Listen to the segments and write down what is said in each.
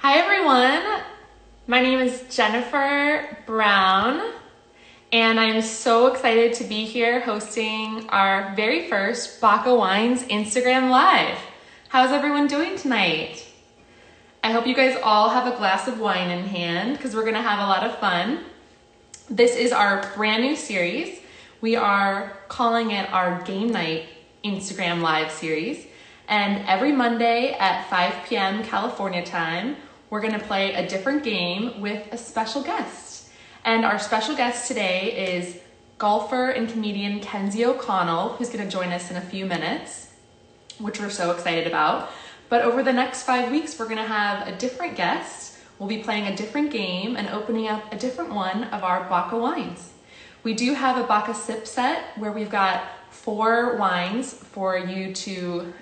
Hi everyone, my name is Jennifer Brown and I'm so excited to be here hosting our very first Baca Wines Instagram Live. How's everyone doing tonight? I hope you guys all have a glass of wine in hand because we're gonna have a lot of fun. This is our brand new series. We are calling it our Game Night Instagram Live series. And every Monday at 5 p.m. California time, we're gonna play a different game with a special guest. And our special guest today is golfer and comedian Kenzie O'Connell, who's gonna join us in a few minutes, which we're so excited about. But over the next 5 weeks, we're gonna have a different guest. We'll be playing a different game and opening up a different one of our Baca wines. We do have a Baca sip set where we've got 4 wines for you to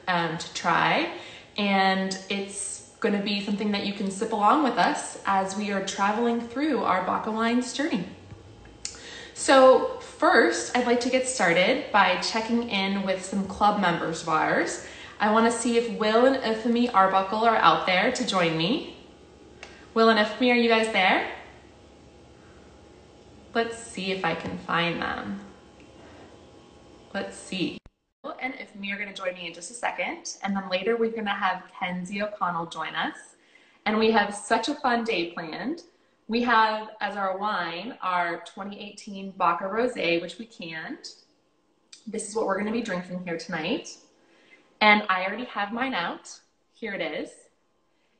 try, and it's going to be something that you can sip along with us as we are traveling through our Baca wines journey. So first, I'd like to get started by checking in with some club members of ours. I want to see if Will and Ifemi Arbuckle are out there to join me. Will and Ifemi, are you guys there? Let's see if I can find them. Let's see. Will and Ifemi are going to join me in just a second, and then later we're going to have Kenzie O'Connell join us. And we have such a fun day planned. We have as our wine our 2018 Baca Rosé, which we canned. This is what we're going to be drinking here tonight. And I already have mine out. Here it is.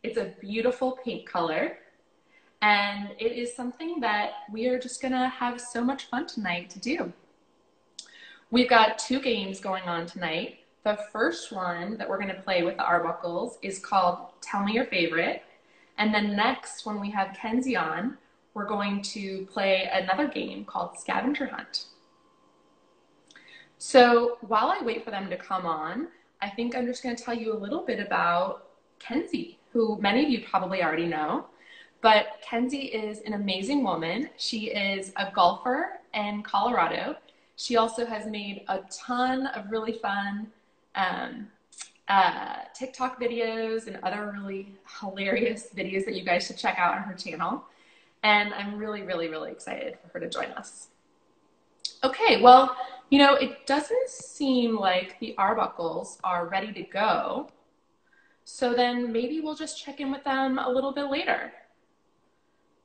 It's a beautiful pink color. And it is something that we are just going to have so much fun tonight to do. We've got 2 games going on tonight. The first one that we're going to play with the Arbuckles is called Tell Me Your Favorite. And then next, when we have Kenzie on, we're going to play another game called Scavenger Hunt. So while I wait for them to come on, I think I'm just going to tell you a little bit about Kenzie, who many of you probably already know. But Kenzie is an amazing woman. She is a golfer in Colorado. She also has made a ton of really fun TikTok videos and other really hilarious videos that you guys should check out on her channel. And I'm really, really, really excited for her to join us. Okay, well, you know, it doesn't seem like the Arbuckles are ready to go. So then maybe we'll just check in with them a little bit later.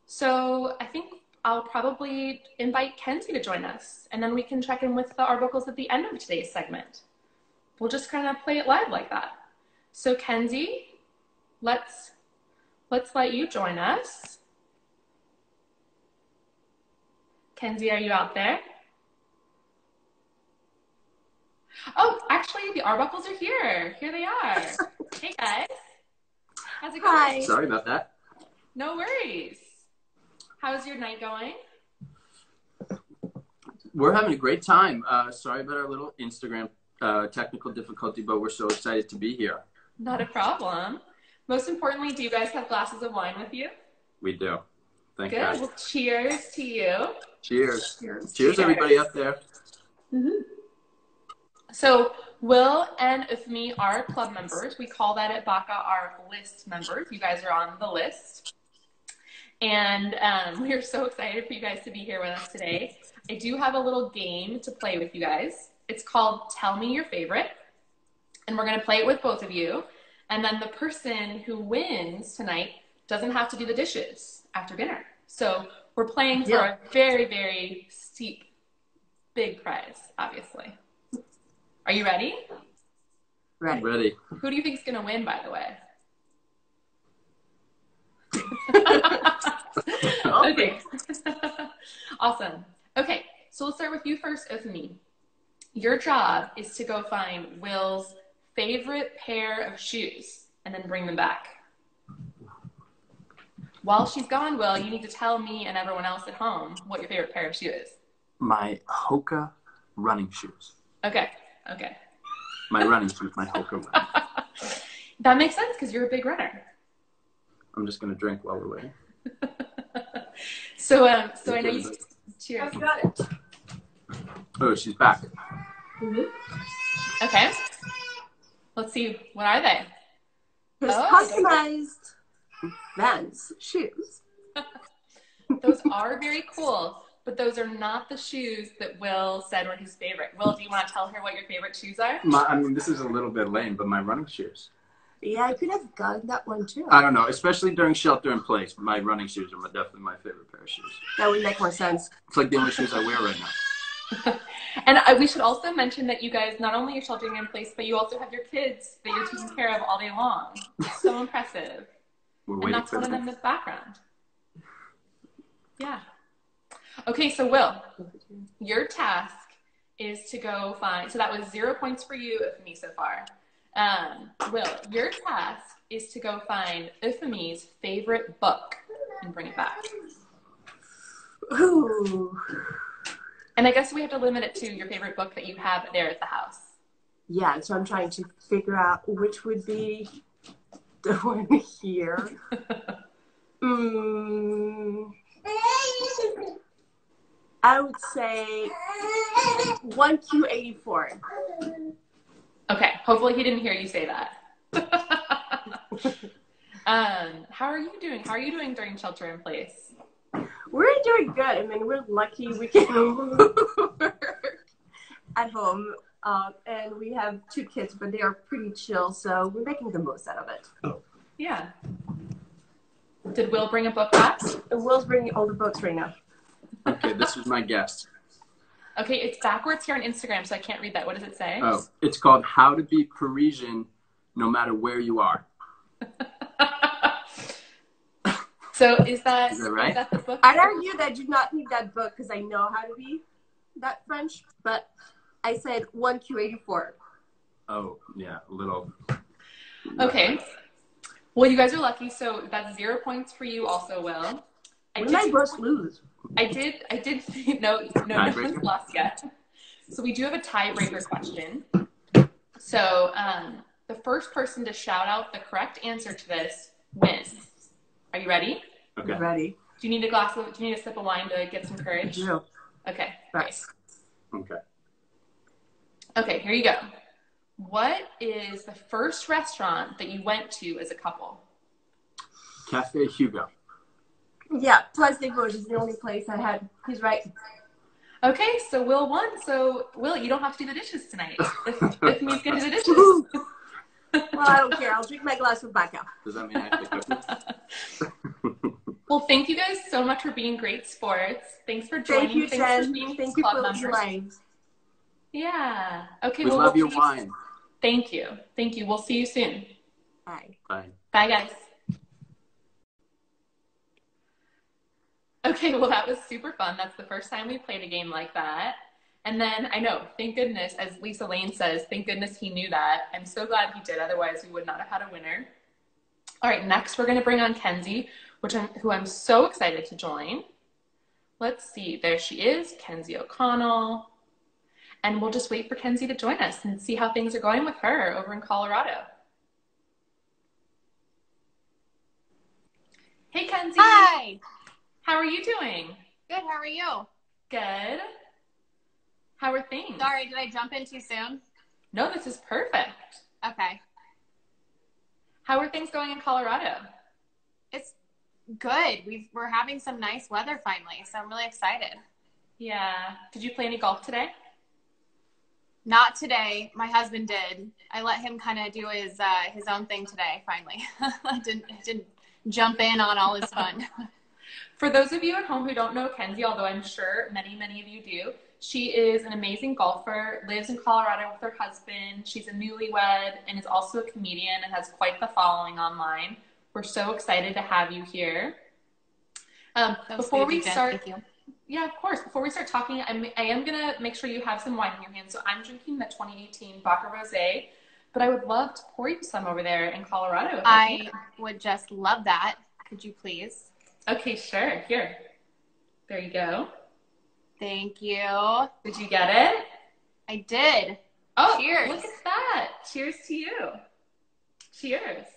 So I think I'll probably invite Kenzie to join us, and then we can check in with the Arbuckles at the end of today's segment. We'll just kind of play it live like that. So Kenzie, let's let you join us. Kenzie, are you out there? Oh, actually, the Arbuckles are here. Here they are. Hey guys, how's it going? Hi. Sorry about that. No worries. How's your night going? We're having a great time. Sorry about our little Instagram technical difficulty, but we're so excited to be here. Not a problem. Most importantly, do you guys have glasses of wine with you? We do. Thank Good. God. Well, cheers to you. Cheers. Cheers. Cheers, everybody out there. Mm-hmm. So Will and Ifemi are club members. We call that at Baca our list members. You guys are on the list. And we are so excited for you guys to be here with us today. I do have a little game to play with you guys. It's called Tell Me Your Favorite. And we're going to play it with both of you. And then the person who wins tonight doesn't have to do the dishes after dinner. So we're playing for a very, very steep, big prize, obviously. Are you ready? Ready. Ready. Who do you think is going to win, by the way? Okay. Awesome. Okay, so let's start with you first, Ifemi. Your job is to go find Will's favorite pair of shoes and then bring them back. While she's gone, Will, you need to tell me and everyone else at home what your favorite pair of shoes is. My Hoka running shoes. Okay. My running shoes, my Hoka running. That makes sense because you're a big runner. I'm just going to drink while we're waiting. So I know you. Cheers. I've got it. Oh, she's back. Mm-hmm. Okay. Let's see. What are they? It's Oh. customized. Vans shoes. Those are very cool, but those are not the shoes that Will said were his favorite. Will, do you want to tell her what your favorite shoes are? I mean, this is a little bit lame, but my running shoes. Yeah, I could have gotten that one too. I don't know, especially during shelter in place. My running shoes are definitely my favorite pair of shoes. That would make more sense. It's like the only shoes I wear right now. And we should also mention that you guys not only are sheltering in place, but you also have your kids that you're taking care of all day long. It's so impressive. And that's one of them in the background. Yeah. Okay, so Will, your task is to go find, so that was 0 points for you, Ifemi, so far. Will, your task is to go find Ifemi's favorite book and bring it back. Ooh. And I guess we have to limit it to your favorite book that you have there at the house. Yeah, so I'm trying to figure out which would be the one here. I would say 1Q84. Okay, hopefully he didn't hear you say that. How are you doing? How are you doing during shelter in place? We're doing good. I mean, we're lucky we can work at home. And we have 2 kids, but they are pretty chill, so we're making the most out of it. Yeah. Did Will bring a book back? Will's bringing all the books right now. Okay, this is my guess. Okay, it's backwards here on Instagram, so I can't read that. What does it say? Oh, it's called How to Be Parisian No Matter Where You Are. So is that right? Is that the book? I'd argue that I do not need that book because I know how to be that French, but I said 1Q84. Oh, yeah, a little. Okay. Well, you guys are lucky, so that's 0 points for you also, Will. We might both lose. I did, no one's lost yet. So we do have a tiebreaker question. So the first person to shout out the correct answer to this wins. Are you ready? Okay. Ready. Do you need a sip of wine to get some courage? No. Okay. Yes. Okay. Okay, here you go. What is the first restaurant that you went to as a couple? Cafe Hugo. Yeah, Place des Vosges is the only place I had. He's right. Okay, so Will won. So Will, you don't have to do the dishes tonight. If me's gonna do the dishes. Well, I don't care. I'll drink my glass of vodka. Does that mean I have to cook? Well, thank you guys so much for being great sports. Thanks for joining. Thank you, Thanks Jen. for being Thank you club for members. your lives. Yeah. Okay. We well, love we'll your see you. wine. Thank you. Thank you. We'll see you soon. Bye. Bye. Bye, guys. Okay, well, that was super fun. That's the first time we played a game like that. And then, I know, thank goodness, as Lisa Lane says, thank goodness he knew that. I'm so glad he did. Otherwise, we would not have had a winner. All right, next we're going to bring on Kenzie, who I'm so excited to join. Let's see. There she is, Kenzie O'Connell. And we'll just wait for Kenzie to join us and see how things are going with her over in Colorado. Hey, Kenzie. Hi. How are you doing? Good. How are you? Good. How are things? Sorry, did I jump in too soon? No, this is perfect. Okay. How are things going in Colorado? It's good. We're having some nice weather finally, so I'm really excited. Yeah. Did you play any golf today? Not today. My husband did. I let him kind of do his own thing today. Finally, I didn't jump in on all his fun. For those of you at home who don't know Kenzie, although I'm sure many of you do, she is an amazing golfer, lives in Colorado with her husband. She's a newlywed and is also a comedian and has quite the following online. We're so excited to have you here. Before we start, thank you. Yeah, of course. Before we start talking, I am going to make sure you have some wine in your hand. So I'm drinking the 2018 Baca Rosé, but I would love to pour you some over there in Colorado. I would just love that. Could you please? Okay, sure. Here. There you go. Thank you. Did you get it? I did. Oh, cheers. Look at that. Cheers to you. Cheers.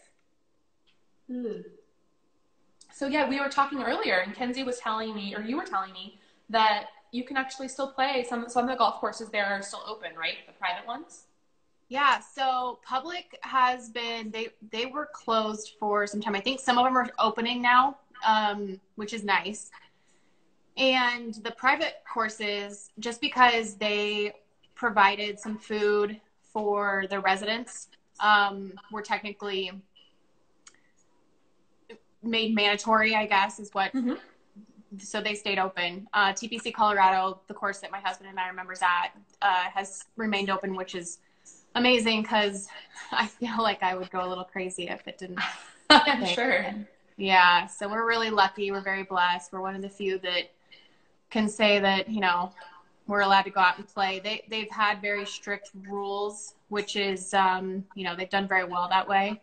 So yeah, we were talking earlier and Kenzie was telling me, or you were telling me, that you can actually still play. Some of the golf courses there are still open, right? The private ones? Yeah, so public has been, they were closed for some time. I think some of them are opening now, which is nice. And the private courses, just because they provided some food for the residents, were technically made mandatory, I guess, is what. Mm-hmm. So they stayed open. TPC Colorado, the course that my husband and I are members at, has remained open, which is amazing because I feel like I would go a little crazy if it didn't. I'm sure. Yeah, so we're really lucky. We're very blessed. We're one of the few that can say that, you know, we're allowed to go out and play. They've had very strict rules, which is, you know, they've done very well that way.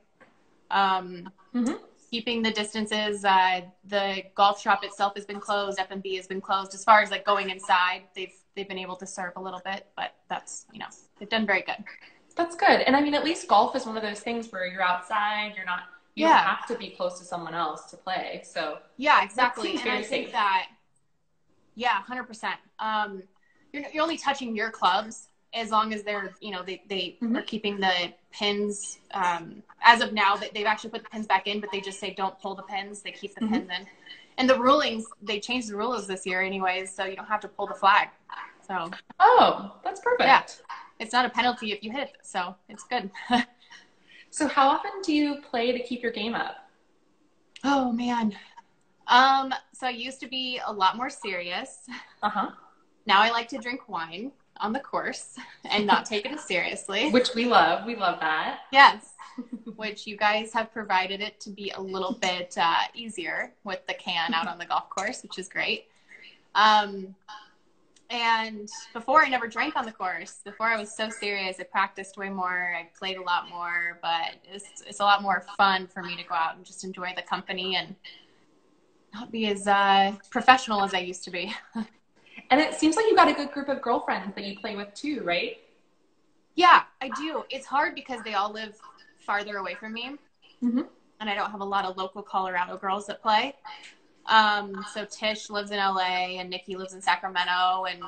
Mm-hmm. Keeping the distances. The golf shop itself has been closed. F&B has been closed. As far as like going inside, they've been able to serve a little bit, but that's, you know, they've done very good. That's good. And I mean, at least golf is one of those things where you're outside, you don't have to be close to someone else to play. So yeah, exactly. And very I think safe. that, yeah, 100%. You're only touching your clubs as long as they're, you know, they Mm-hmm. are keeping the pins. As of now, they've actually put the pins back in, but they just say don't pull the pins. They keep the Mm-hmm. pins in. And the rulings, they changed the rules this year anyways, so you don't have to pull the flag. So Oh, that's perfect. yeah, it's not a penalty if you hit it, so it's good. So how often do you play to keep your game up? Oh man. So I used to be a lot more serious. Uh-huh. Now I like to drink wine on the course and not take it as seriously. Which we love. We love that. Yes. Which you guys have provided it to be a little bit easier with the can out on the golf course, which is great. And before I never drank on the course. Before I was so serious, I practiced way more. I played a lot more, but it's a lot more fun for me to go out and just enjoy the company and not be as professional as I used to be. And it seems like you got a good group of girlfriends that you play with too, right? Yeah, I do. It's hard because they all live farther away from me. Mm-hmm. And I don't have a lot of local Colorado girls that play. So Tish lives in LA and Nikki lives in Sacramento and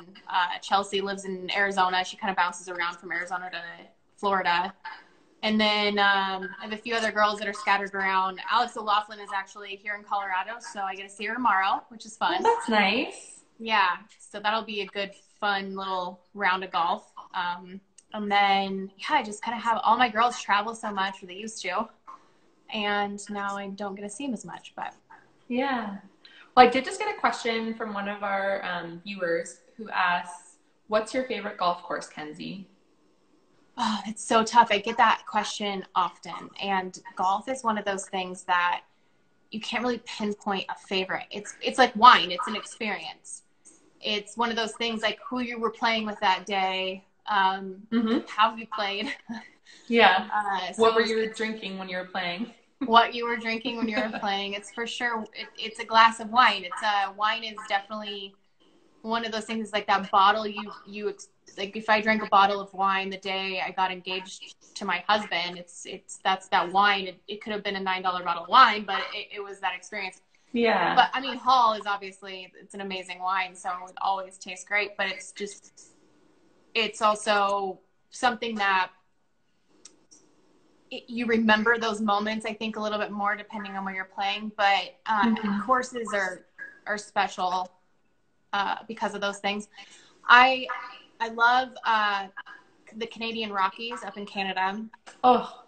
Chelsea lives in Arizona. She kind of bounces around from Arizona to Florida. And then I have a few other girls that are scattered around. Alex O'Loughlin is actually here in Colorado, so I get to see her tomorrow, which is fun. Oh, that's nice. Yeah, so that'll be a good, fun little round of golf. And then, yeah, I just kind of have all my girls travel so much, or they used to. And now I don't get to see them as much, but. Yeah. Well, I did just get a question from one of our viewers who asks, what's your favorite golf course, Kenzie? Oh, it's so tough. I get that question often. And golf is one of those things that you can't really pinpoint a favorite. It's like wine. It's an experience. It's one of those things like who you were playing with that day, Mm-hmm. how you played. Yeah. What were you you drinking when you were playing? What you were drinking when you were playing. It's for sure. It's a glass of wine. Wine is definitely one of those things. It's like that bottle you like. If I drank a bottle of wine the day I got engaged to my husband, that's that wine. It could have been a $9 bottle of wine, but it was that experience. Yeah. But I mean, Hall is obviously, it's an amazing wine, so it always tastes great. But it's also something that you remember those moments, I think, a little bit more depending on where you're playing. But courses are special because of those things. I love the Canadian Rockies up in Canada. Oh,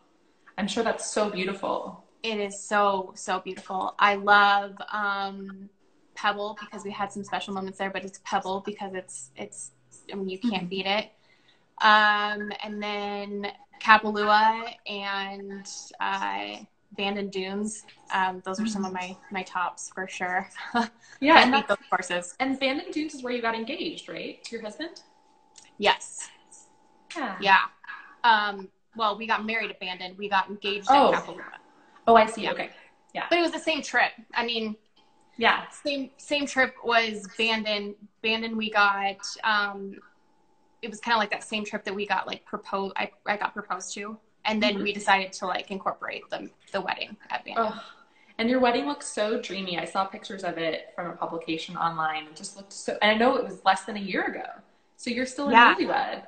I'm sure that's so beautiful. It is so, so beautiful. I love Pebble because we had some special moments there, but it's Pebble because it's I mean, you can't beat it. And then Kapalua and Bandon Dunes. Those are some of my tops for sure. Yeah, I and beat those courses. And Bandon Dunes is where you got engaged, right? To your husband? Yes. Yeah. Yeah. Well, we got married at Bandon. We got engaged at Kapalua. Oh, I see. Yeah. Okay. Yeah. But it was the same trip. I mean, yeah. Same trip was Bandon. Bandon we got, it was kind of like that same trip that we got like proposed, I got proposed to. And then we decided to like incorporate the wedding at Bandon. Oh, and your wedding looks so dreamy. I saw pictures of it from a publication online. It just looked so, and I know it was less than a year ago. So you're still a newlywed.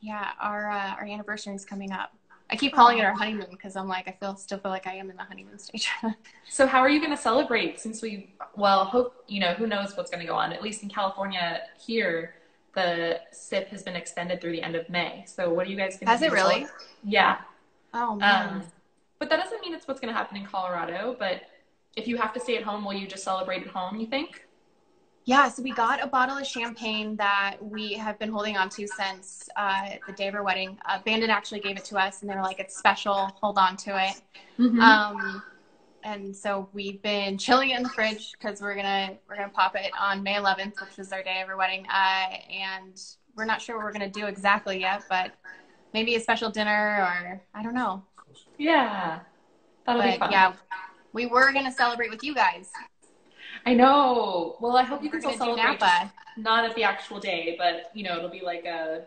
Yeah, our anniversary is coming up. I keep calling it our honeymoon because I'm like, still feel like I am in the honeymoon stage. So how are you going to celebrate since hope, who knows what's going to go on, at least in California here, the SIP has been extended through the end of May. So what are you guys going to do? Has it really? Yeah. Oh, man. But that doesn't mean it's what's going to happen in Colorado. But if you have to stay at home, will you just celebrate at home, you think? Yeah, so we got a bottle of champagne that we have been holding on to since the day of our wedding. Bandon actually gave it to us, and they were like, it's special, hold on to it. Mm-hmm. And so we've been chilling it in the fridge because we're gonna pop it on May 11th, which is our day of our wedding. And we're not sure what we're gonna do exactly yet, but maybe a special dinner or I don't know. Yeah, that'll be fun. Yeah, we were gonna celebrate with you guys. I know. Well, I hope you can still celebrate, not at the actual day, but it'll be like a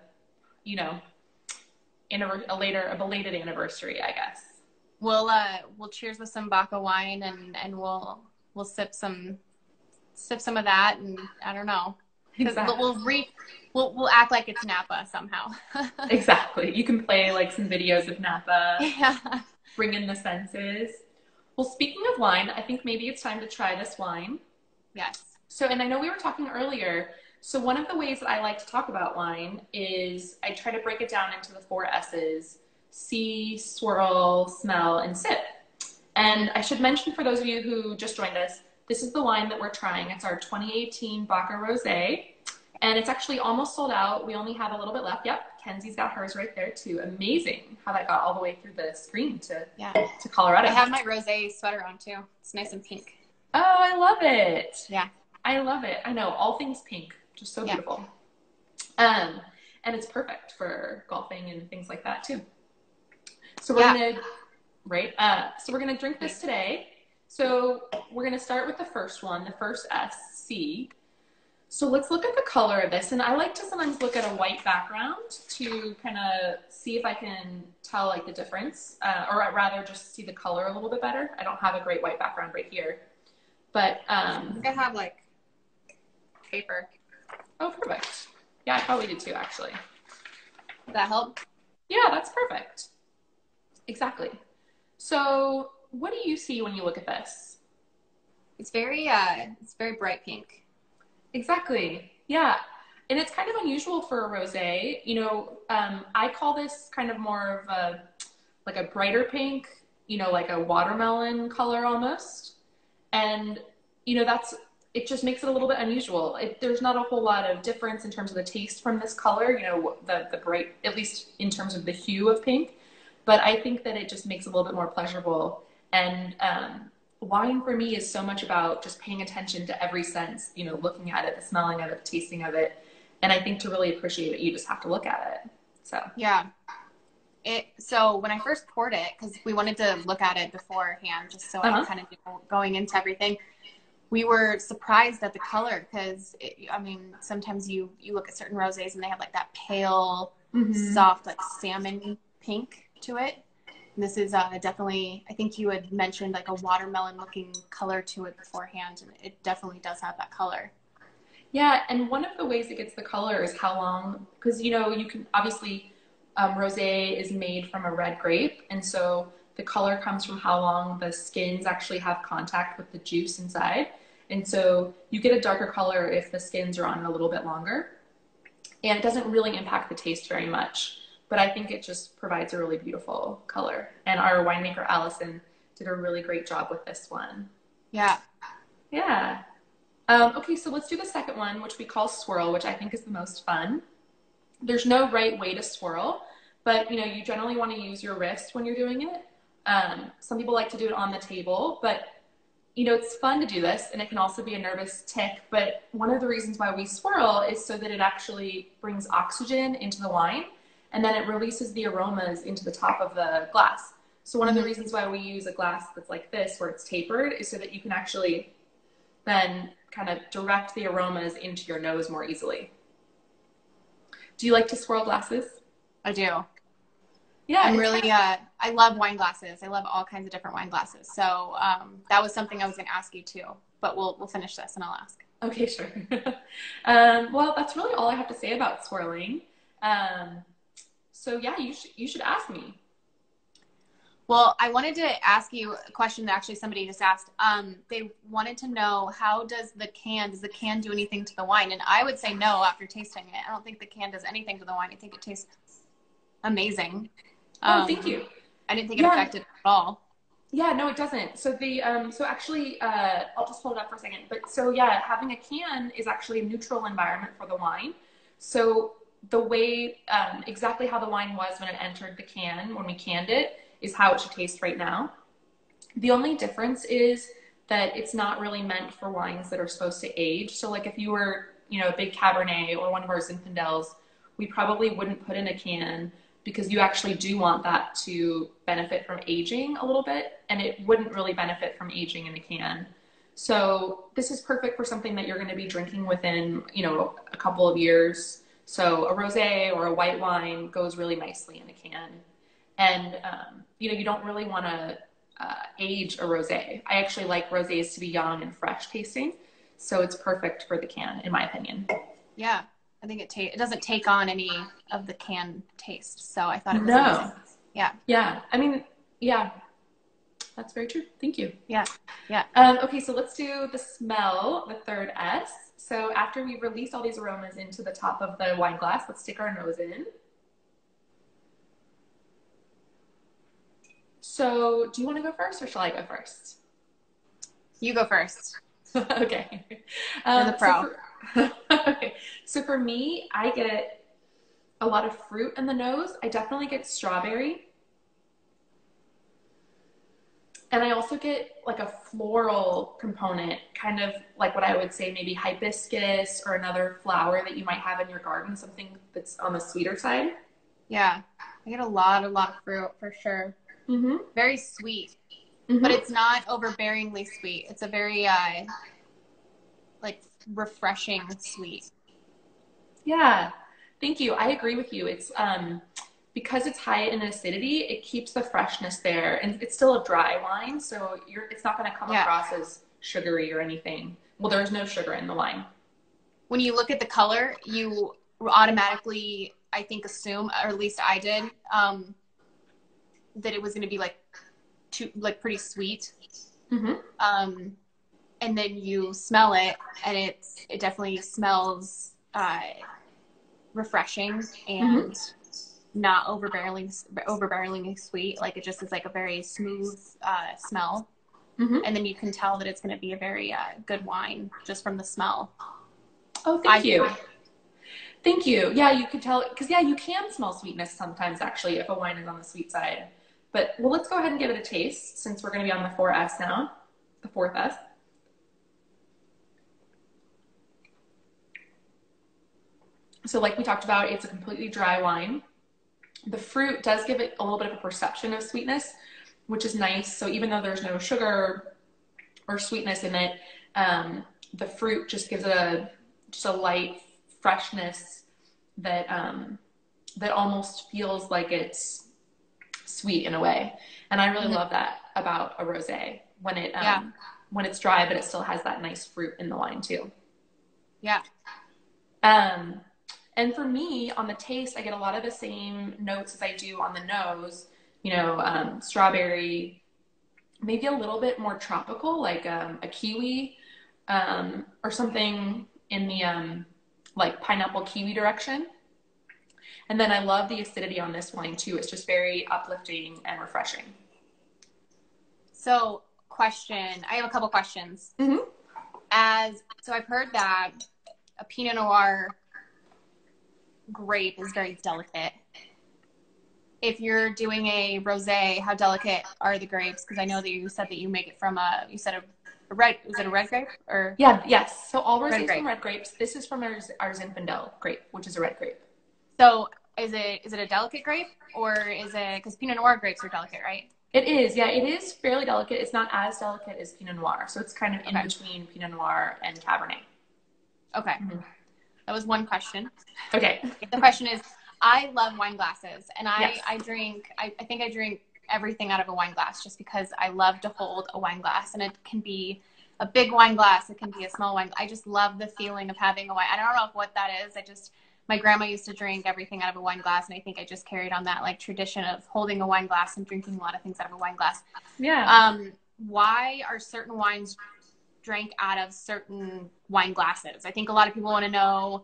belated anniversary, I guess. We'll cheers with some Baca wine and we'll sip some of that, and I don't know. Exactly. We'll act like it's Napa somehow. Exactly. You can play like some videos of Napa. Yeah. Bring in the senses. Well, speaking of wine, I think maybe it's time to try this wine. Yes. So, and I know we were talking earlier. So one of the ways that I like to talk about wine is I try to break it down into the 4 S's: see, swirl, smell, and sip. And I should mention for those of you who just joined us, this is the wine that we're trying. It's our 2018 Baca Rosé. And it's actually almost sold out. We only have a little bit left. Yep, Kenzie's got hers right there too. Amazing how that got all the way through the screen to Colorado. I have my rosé sweater on too. It's nice and pink. Oh, I love it. Yeah. I love it. I know, all things pink, just so beautiful. And it's perfect for golfing and things like that too. So we're gonna drink this today. So we're gonna start with the first one, the first S, C. So let's look at the color of this. And I like to sometimes look at a white background to kind of see if I can tell like the difference, or rather just see the color a little bit better. I don't have a great white background right here, but I think I have like paper. Oh, perfect. Yeah, I probably did too, actually. Does that help? Yeah, that's perfect. Exactly. So what do you see when you look at this? It's very bright pink. Exactly. Yeah. And it's kind of unusual for a rosé. I call this kind of more of a brighter pink, like a watermelon color almost. And, it just makes it a little bit unusual. There's not a whole lot of difference in terms of the taste from this color, the bright, at least in terms of the hue of pink. But I think that it just makes it a little bit more pleasurable. And wine for me is so much about just paying attention to every sense, looking at it, the smelling of it, the tasting of it. And I think to really appreciate it, you just have to look at it. So yeah. So when I first poured it, because we wanted to look at it beforehand, just so I kind of knew going into everything, we were surprised at the color because, sometimes you look at certain rosés and they have like that pale, soft, like salmon pink to it. And this is definitely, I think you had mentioned like a watermelon looking color to it beforehand, and it definitely does have that color. Yeah, and one of the ways it gets the color is how long, because you can obviously, rosé is made from a red grape, and so the color comes from how long the skins actually have contact with the juice inside. And so you get a darker color if the skins are on it a little bit longer. And it doesn't really impact the taste very much, but I think it just provides a really beautiful color. And our winemaker, Allison, did a really great job with this one. Yeah. Yeah. Okay, so let's do the second one, which we call swirl, which I think is the most fun. There's no right way to swirl, but you generally want to use your wrist when you're doing it. Some people like to do it on the table, but it's fun to do this, and it can also be a nervous tick. But one of the reasons why we swirl is so that it actually brings oxygen into the wine, and then it releases the aromas into the top of the glass. So one of the reasons why we use a glass that's like this, where it's tapered, is so that you can actually then kind of direct the aromas into your nose more easily. Do you like to swirl glasses? I do. Yeah, I'm really, I love wine glasses. I love all kinds of different wine glasses. So that was something I was going to ask you too, but we'll finish this and I'll ask. Okay, sure. Well, that's really all I have to say about swirling. So yeah, you should ask me. Well, I wanted to ask you a question that actually somebody just asked. They wanted to know, does the can do anything to the wine? And I would say no after tasting it. I don't think the can does anything to the wine. I think it tastes amazing. Oh, thank you. I didn't think it affected it at all. Yeah, no, it doesn't. So so actually, I'll just hold it up for a second. But so yeah, having a can is actually a neutral environment for the wine. So the way, exactly how the wine was when it entered the can, when we canned it, is how it should taste right now. The only difference is that it's not really meant for wines that are supposed to age. So like if you were, a big Cabernet or one of our Zinfandels, we probably wouldn't put in a can because you actually do want that to benefit from aging a little bit, and it wouldn't really benefit from aging in a can. So this is perfect for something that you're going to be drinking within, a couple of years. So a rosé or a white wine goes really nicely in a can. And, you don't really want to age a rosé. I actually like rosés to be young and fresh tasting. So it's perfect for the can, in my opinion. Yeah. I think it doesn't take on any of the can taste. So I thought it was amazing. Yeah. Yeah. I mean, yeah, that's very true. Thank you. Yeah. Yeah. Okay. So let's do the smell, the third S. So after we release all these aromas into the top of the wine glass, let's stick our nose in. So do you want to go first or shall I go first? You go first. Okay. You're the pro. Okay. So for me, I get a lot of fruit in the nose. I definitely get strawberry. And I also get like a floral component, kind of like what I would say maybe hibiscus or another flower that you might have in your garden, something that's on the sweeter side. Yeah. I get a lot of fruit for sure. Mm-hmm. Very sweet, but it's not overbearingly sweet. It's a very like refreshing sweet. Yeah, thank you. I agree with you. It's because it's high in acidity, it keeps the freshness there, and it's still a dry wine, so it's not going to come across as sugary or anything. Well, there's no sugar in the wine. When you look at the color, you automatically, I think, assume, or at least I did, that it was going to be pretty sweet. Mm-hmm. And then you smell it, and it definitely smells refreshing and not overbearingly sweet. Like it just is like a very smooth smell. Mm-hmm. And then you can tell that it's going to be a very good wine just from the smell. Oh, thank you. Thank you. Yeah, you could tell, because you can smell sweetness sometimes actually if a wine is on the sweet side. But well, let's go ahead and give it a taste since we're going to be on the 4S now, the fourth S. So like we talked about, it's a completely dry wine. The fruit does give it a little bit of a perception of sweetness, which is nice. So even though there's no sugar or sweetness in it, the fruit just gives it a light freshness that that almost feels like it's sweet in a way. And I really love that about a rosé when it's dry, but it still has that nice fruit in the wine too. Yeah. And for me, on the taste, I get a lot of the same notes as I do on the nose, strawberry, maybe a little bit more tropical, like a kiwi, or something in the like pineapple kiwi direction. And then I love the acidity on this wine too. It's just very uplifting and refreshing. So I have a couple questions. Mm-hmm. So I've heard that a Pinot Noir grape is very delicate. If you're doing a rosé, how delicate are the grapes? Because I know that you said that you make it from a red, was it a red grape or? Yeah, yes. So all rosés from red grapes. This is from our Zinfandel grape, which is a red grape. So is it a delicate grape, or is it, because Pinot Noir grapes are delicate, right? It is, yeah. It is fairly delicate. It's not as delicate as Pinot Noir. So it's kind of in between Pinot Noir and Cabernet. Okay. Mm-hmm. That was one question. Okay. The question is, I love wine glasses, and I think I drink everything out of a wine glass just because I love to hold a wine glass, and it can be a big wine glass. It can be a small wine. I just love the feeling of having a wine. I don't know what that is. my grandma used to drink everything out of a wine glass, and I think I just carried on that like tradition of holding a wine glass and drinking a lot of things out of a wine glass. Yeah. Why are certain wines drank out of certain wine glasses? I think a lot of people want to know,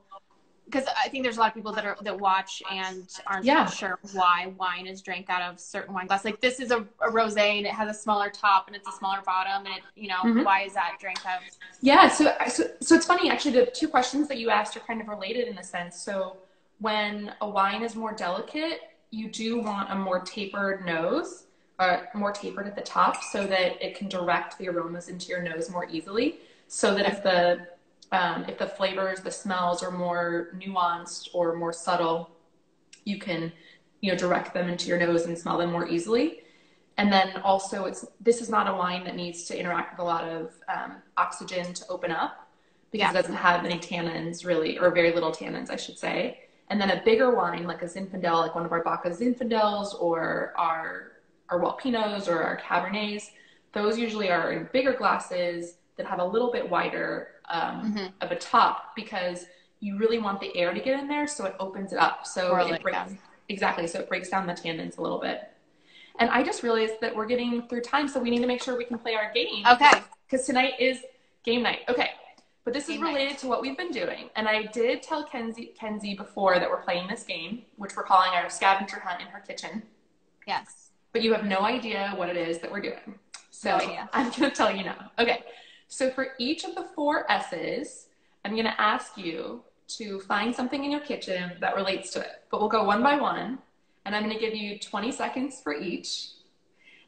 because I think there's a lot of people that watch and aren't sure why wine is drank out of certain wine glasses. Like this is a rosé and it has a smaller top and it's a smaller bottom, and it, why is that drank out? Yeah, so it's funny actually. The two questions that you asked are kind of related in a sense. So when a wine is more delicate, you do want a more tapered nose, more tapered at the top, so that it can direct the aromas into your nose more easily. So that if the flavors, the smells are more nuanced or more subtle, you can, direct them into your nose and smell them more easily. And then also this is not a wine that needs to interact with a lot of oxygen to open up, because it doesn't have any tannins really, or very little tannins, I should say. And then a bigger wine, like a Zinfandel, like one of our Baca Zinfandels or our Walt Pinots or our Cabernets, those usually are in bigger glasses that have a little bit wider of a top, because you really want the air to get in there, so it opens it up. So it breaks down the tannins a little bit. And I just realized that we're getting through time, so we need to make sure we can play our game. Okay. Because tonight is game night. Okay. But this is related to what we've been doing. And I did tell Kenzie before that we're playing this game, which we're calling our scavenger hunt in her kitchen. Yes. But you have no idea what it is that we're doing. So no idea. I'm going to tell you now. Okay. So for each of the 4 S's, I'm going to ask you to find something in your kitchen that relates to it. But we'll go one by one. And I'm going to give you 20 seconds for each.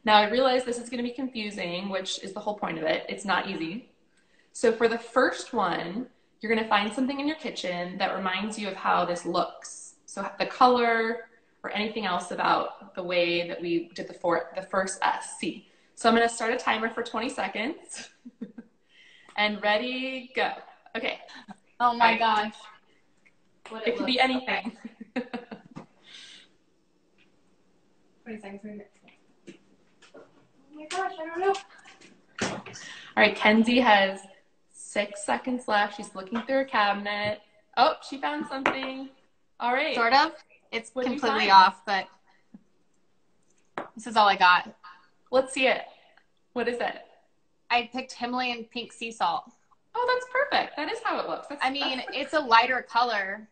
Now, I realize this is going to be confusing, which is the whole point of it. It's not easy. So for the first one, you're going to find something in your kitchen that reminds you of how this looks. So the color or anything else about the way that we did the first S, C. So I'm going to start a timer for 20 seconds. And ready, go. Okay. Oh my gosh. It could be anything. 20 seconds. Oh my gosh, I don't know. All right, Kenzie has 6 seconds left. She's looking through her cabinet. Oh, she found something. All right. Sort of. It's completely off, but this is all I got. Let's see it. What is it? I picked Himalayan pink sea salt. Oh, that's perfect. That is how it looks. It's a lighter color,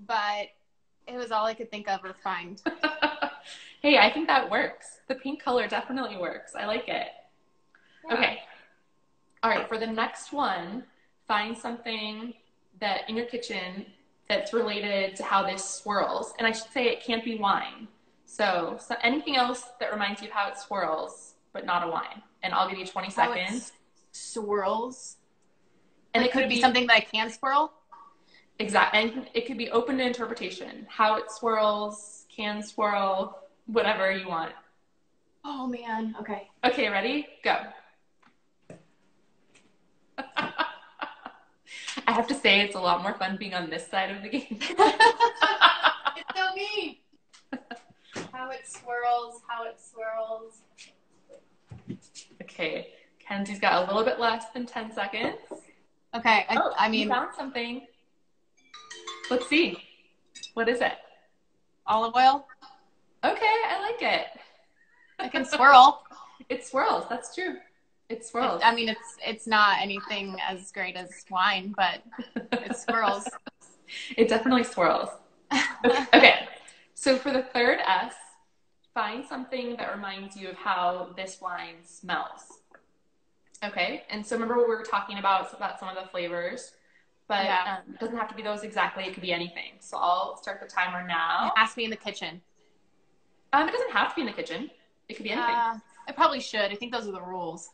but it was all I could think of or find. Hey, I think that works. The pink color definitely works. I like it. Yeah. Okay. All right, for the next one, find something that in your kitchen that's related to how this swirls. And I should say it can't be wine. So anything else that reminds you of how it swirls, but not a wine. And I'll give you 20 seconds. Swirls. And like, it could be something that I can swirl? Exactly. And it could be open to interpretation. How it swirls, can swirl, whatever you want. Oh, man. Okay. Okay, ready? Go. I have to say, it's a lot more fun being on this side of the game. It's so mean. How it swirls, how it swirls. Okay, Kenzie's got a little bit less than 10 seconds. Okay, I mean, you found something. Let's see. What is it? Olive oil. Okay, I like it. I can swirl. It swirls. That's true. It swirls. It's not anything as great as wine, but it swirls. It definitely swirls. Okay. So for the third S, find something that reminds you of how this wine smells. Okay. And so remember what we were talking about some of the flavors, but it doesn't have to be those exactly. It could be anything. So I'll start the timer now. It has to be in the kitchen. It doesn't have to be in the kitchen. It could be anything. It probably should. I think those are the rules.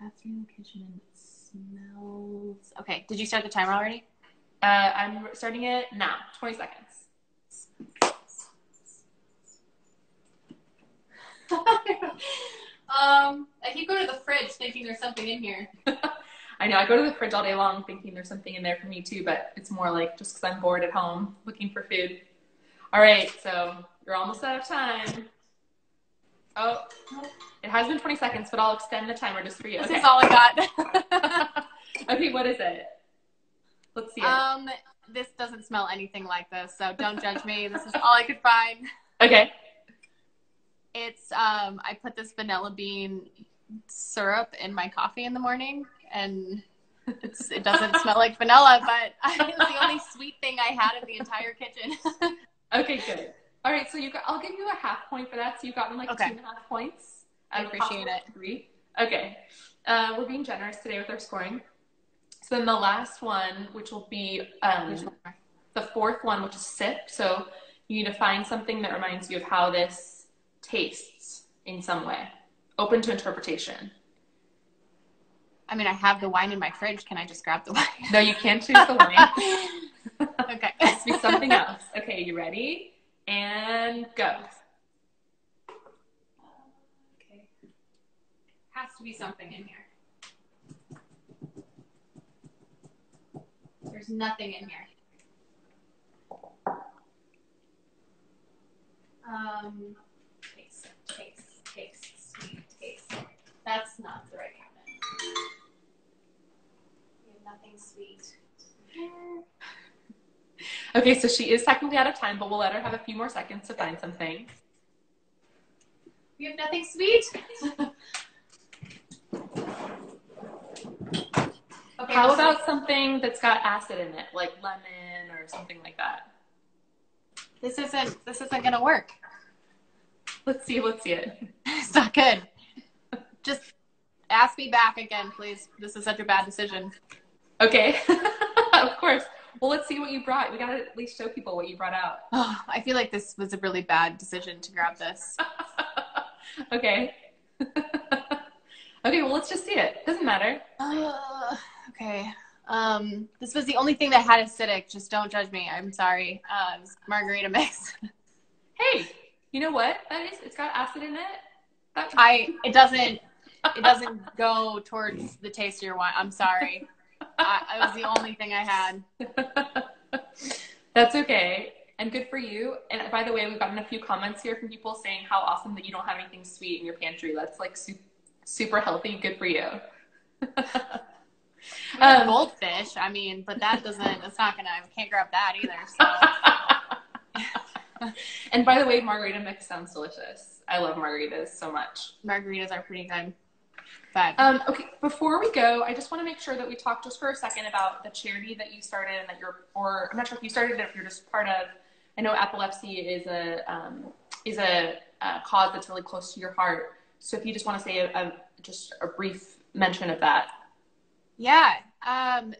Has to be in the kitchen and it smells. Okay. Did you start the timer already? I'm starting it now. 20 seconds. I keep going to the fridge thinking there's something in here. I know. I go to the fridge all day long thinking there's something in there for me too, but it's more like just because I'm bored at home looking for food. All right. So you're almost out of time. Oh, it has been 20 seconds, but I'll extend the timer just for you. This is all I got. Okay, what is it? Let's see it. This doesn't smell anything like this, so don't judge me. This is all I could find. Okay. It's I put this vanilla bean syrup in my coffee in the morning, and it doesn't smell like vanilla, but it's the only sweet thing I had in the entire kitchen. Okay, good. All right, so I'll give you a half point for that. So you've gotten like Okay. 2.5 points. I appreciate it. 3. Okay. We're being generous today with our scoring. So then the last one, which will be the fourth one, which is sip. So you need to find something that reminds you of how this tastes in some way. Open to interpretation. I mean, I have the wine in my fridge. Can I just grab the wine? No, you can't choose the wine. Okay. It has to be something else. Okay, you ready? And go. Okay. Has to be something in here. There's nothing in here. Taste, sweet taste. That's not the right cabinet. We have nothing sweet here. Okay, so she is technically out of time, but we'll let her have a few more seconds to find something. We have nothing sweet. Okay, How about something that's got acid in it, like lemon or something like that? This isn't gonna work. Let's see it. It's not good. Just ask me back again, please. This is such a bad decision. Okay, of course. Well, let's see what you brought. We gotta at least show people what you brought out. Oh, I feel like this was a really bad decision to grab this. Okay. Okay, well, let's just see it. Doesn't matter. Okay. This was the only thing that had acidic. Just don't judge me. I'm sorry. It was margarita mix. Hey, you know what? It's got acid in it. It doesn't go towards the taste of your wine. I'm sorry. It was the only thing I had. That's okay. And good for you. And by the way, we've gotten a few comments here from people saying how awesome that you don't have anything sweet in your pantry. That's like super healthy. Good for you. Goldfish. I mean, but it's not gonna, I can't grab that either. So. And by the way, margarita mix sounds delicious. I love margaritas so much. Margaritas are pretty good. But okay, before we go, I just want to make sure that we talk just for a second about the charity that you started and that or I'm not sure if you started it, if you're just part of. I know epilepsy is a cause that's really close to your heart. So if you just want to say just a brief mention of that. Yeah.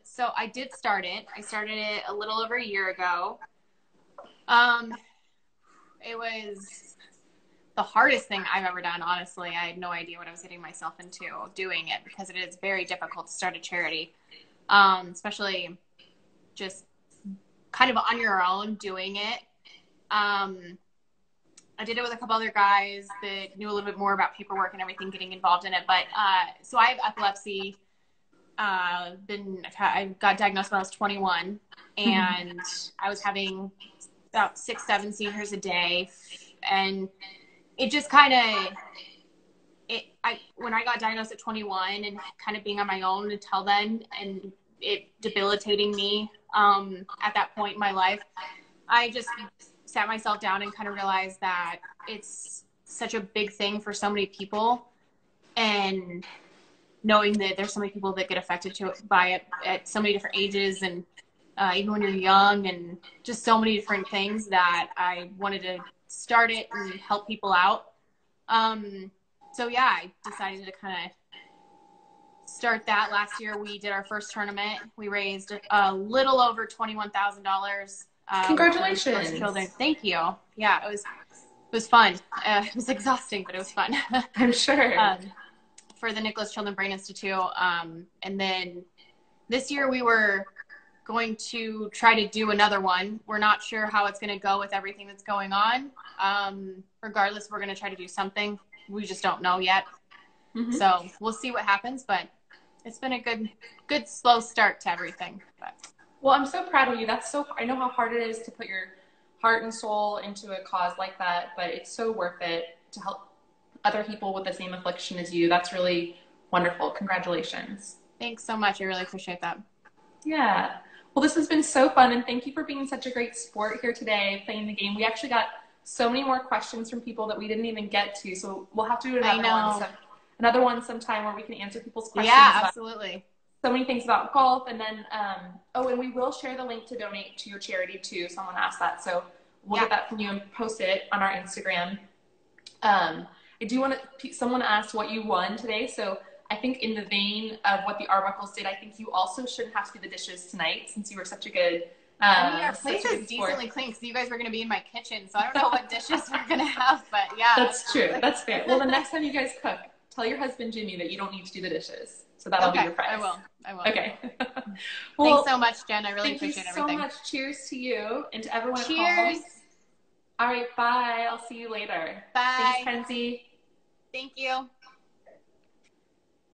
So I did start it. I started it a little over a year ago. It was the hardest thing I've ever done, honestly. I had no idea what I was getting myself into doing it because it is very difficult to start a charity, especially just kind of on your own doing it. I did it with a couple other guys that knew a little bit more about paperwork and everything, getting involved in it. But so I have epilepsy. I got diagnosed when I was 21, and I was having about 6-7 seizures a day, and it just kind of when I got diagnosed at 21 and kind of being on my own until then, and it debilitating me at that point in my life, I just sat myself down and kind of realized that it's such a big thing for so many people, and knowing that there's so many people that get affected by it at so many different ages, and even when you're young, and just so many different things, that I wanted to start it and help people out. So yeah, I decided to kind of start that. Last year we did our first tournament. We raised a little over $21,000. Congratulations. For children. Thank you. Yeah, it was fun. It was exhausting, but it was fun. I'm sure. For the Nicholas Children Brain Institute. And then this year we were going to try to do another one. We're not sure how it's going to go with everything that's going on. Regardless, we're going to try to do something. We just don't know yet. Mm-hmm. So we'll see what happens, but it's been a good slow start to everything. But. Well, I'm so proud of you. I know how hard it is to put your heart and soul into a cause like that, but it's so worth it to help other people with the same affliction as you. That's really wonderful. Congratulations. Thanks so much. I really appreciate that. Yeah. Well, this has been so fun, and thank you for being such a great sport here today, playing the game. We actually got so many more questions from people that we didn't even get to, so we'll have to do another one sometime where we can answer people's questions. Yeah, absolutely. So many things about golf, and then and we will share the link to donate to your charity too. Someone asked that, so we'll get that from you and post it on our Instagram. I do want to. Someone asked what you won today, so I think in the vein of what the Arbuckles did, I think you also shouldn't have to do the dishes tonight since you were such a good. Our place is decently clean because you guys were going to be in my kitchen, so I don't know what dishes we're going to have, but yeah. That's true. That's fair. Well, the next time you guys cook, tell your husband Jimmy that you don't need to do the dishes. So that'll be your prize. I will. Okay. Well, thanks so much, Jen. I really appreciate everything. Thank you so much. Cheers to you and to everyone Cheers. at home. All right, bye. I'll see you later. Bye. Thanks, Kenzie. Thank you.